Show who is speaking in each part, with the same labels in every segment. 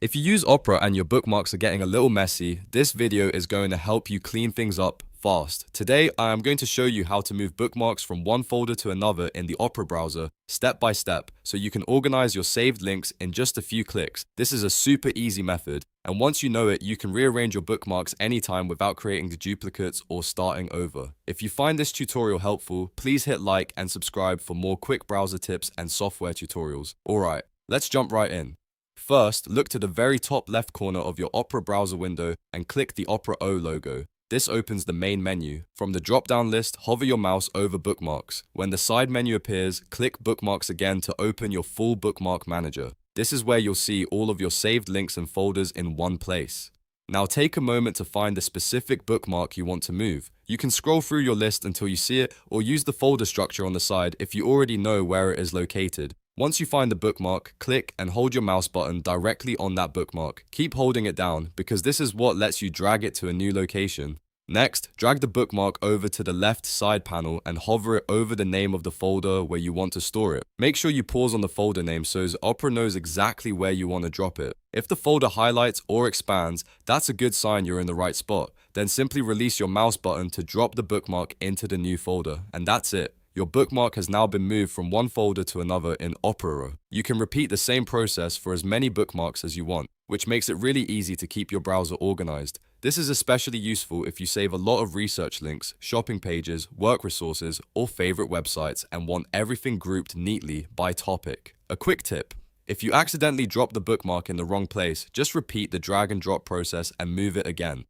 Speaker 1: If you use Opera and your bookmarks are getting a little messy, this video is going to help you clean things up fast. Today, I am going to show you how to move bookmarks from one folder to another in the Opera browser, step by step, so you can organize your saved links in just a few clicks. This is a super easy method, and once you know it, you can rearrange your bookmarks anytime without creating the duplicates or starting over. If you find this tutorial helpful, please hit like and subscribe for more quick browser tips and software tutorials. Alright, let's jump right in. First, look to the very top left corner of your Opera browser window and click the Opera O logo. This opens the main menu. From the drop-down list, hover your mouse over Bookmarks. When the side menu appears, click Bookmarks again to open your full bookmark manager. This is where you'll see all of your saved links and folders in one place. Now take a moment to find the specific bookmark you want to move. You can scroll through your list until you see it, or use the folder structure on the side if you already know where it is located. Once you find the bookmark, click and hold your mouse button directly on that bookmark. Keep holding it down because this is what lets you drag it to a new location. Next, drag the bookmark over to the left side panel and hover it over the name of the folder where you want to store it. Make sure you pause on the folder name so Opera knows exactly where you want to drop it. If the folder highlights or expands, that's a good sign you're in the right spot. Then simply release your mouse button to drop the bookmark into the new folder, and that's it. Your bookmark has now been moved from one folder to another in Opera. You can repeat the same process for as many bookmarks as you want, which makes it really easy to keep your browser organized. This is especially useful if you save a lot of research links, shopping pages, work resources, or favorite websites and want everything grouped neatly by topic. A quick tip: if you accidentally drop the bookmark in the wrong place, just repeat the drag and drop process and move it again.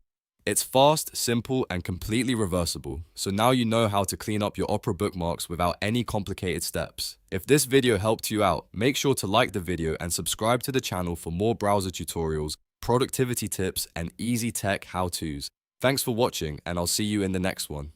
Speaker 1: It's fast, simple, and completely reversible, so now you know how to clean up your Opera bookmarks without any complicated steps. If this video helped you out, make sure to like the video and subscribe to the channel for more browser tutorials, productivity tips, and easy tech how-tos. Thanks for watching, and I'll see you in the next one.